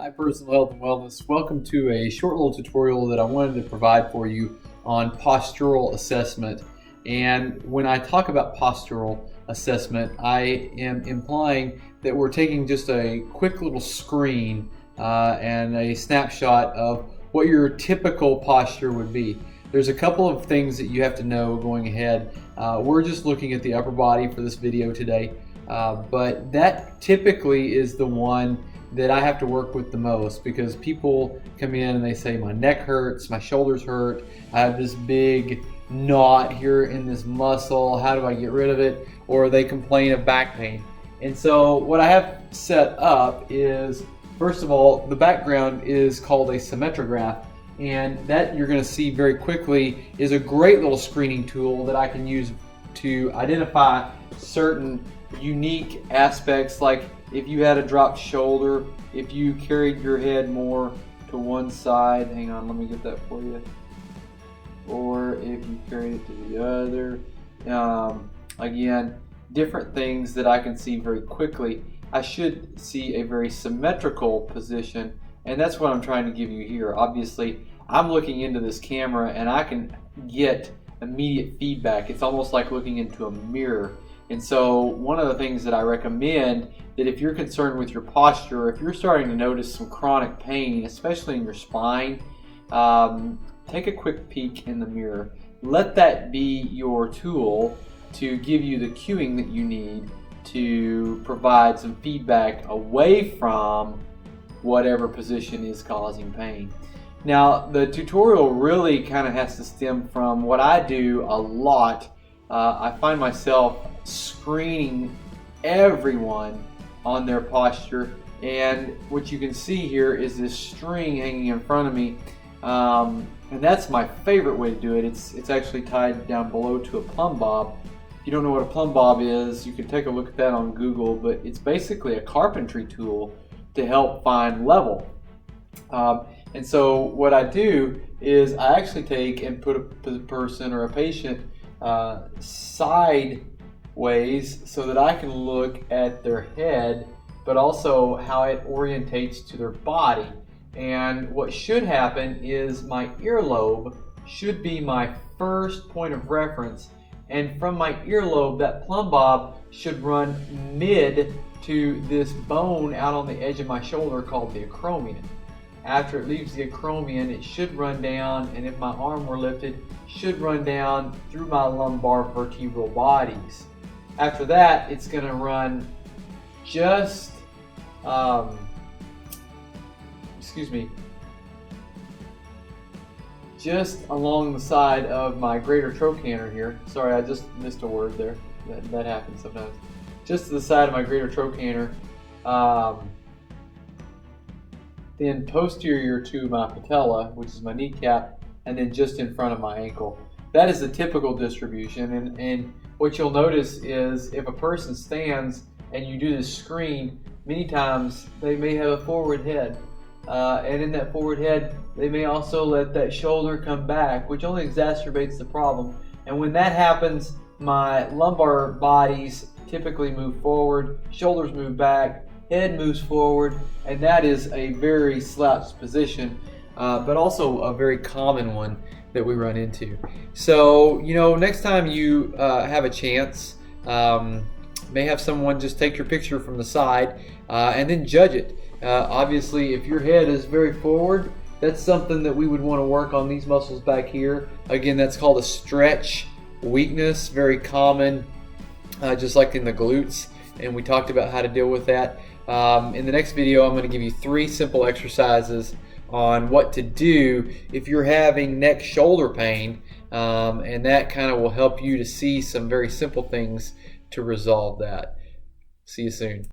Hi, Personal Health and Wellness. Welcome to a short little tutorial that I wanted to provide for you on postural assessment. And when I talk about postural assessment, I am implying that we're taking just a quick little screen and a snapshot of what your typical posture would be. There's a couple of things that you have to know going ahead. We're just looking at the upper body for this video today, but that typically is the one that I have to work with the most, because people come in and they say my neck hurts, my shoulders hurt, I have this big knot here in this muscle, how do I get rid of it? Or they complain of back pain. And so what I have set up is, first of all, the background is called a Asymmetric Graph, and that you're going to see very quickly is a great little screening tool that I can use to identify certain unique aspects, like if you had a dropped shoulder, if you carried your head more to one side, hang on, let me get that for you, or if you carried it to the other. Again, different things that I can see very quickly. I should see a very symmetrical position, and that's what I'm trying to give you here. Obviously, I'm looking into this camera and I can get immediate feedback. It's almost like looking into a mirror. And so one of the things that I recommend, that if you're concerned with your posture, if you're starting to notice some chronic pain, especially in your spine, take a quick peek in the mirror. Let that be your tool to give you the cueing that you need to provide some feedback away from whatever position is causing pain. Now, the tutorial really kind of has to stem from what I do a lot. I find myself screening everyone on their posture, and what you can see here is this string hanging in front of me, and that's my favorite way to do it. It's actually tied down below to a plumb bob. If you don't know what a plumb bob is, you can take a look at that on Google, but it's basically a carpentry tool to help find level. And so what I do is I actually take and put a person or a patient sideways so that I can look at their head, but also how it orientates to their body. And what should happen is my earlobe should be my first point of reference, and from my earlobe, that plumb bob should run mid to this bone out on the edge of my shoulder called the acromion. After it leaves the acromion, it should run down, and if my arm were lifted, should run down through my lumbar vertebral bodies. After that, it's going to run just, just along the side of my greater trochanter here. Sorry, I just missed a word there. That happens sometimes. Just to the side of my greater trochanter. Then posterior to my patella, which is my kneecap, and then just in front of my ankle. That is the typical distribution, and what you'll notice is if a person stands and you do this screen, many times they may have a forward head, and in that forward head they may also let that shoulder come back, which only exacerbates the problem. And when that happens, my lumbar bodies typically move forward, shoulders move back, head moves forward, and that is a very slouched position, but also a very common one that we run into. So, next time you have a chance, may have someone just take your picture from the side and then judge it. Obviously, if your head is very forward, that's something that we would want to work on these muscles back here. Again, that's called a stretch weakness, very common, just like in the glutes, and we talked about how to deal with that. In the next video, I'm going to give you 3 simple exercises on what to do if you're having neck shoulder pain, and that kind of will help you to see some very simple things to resolve that. See you soon.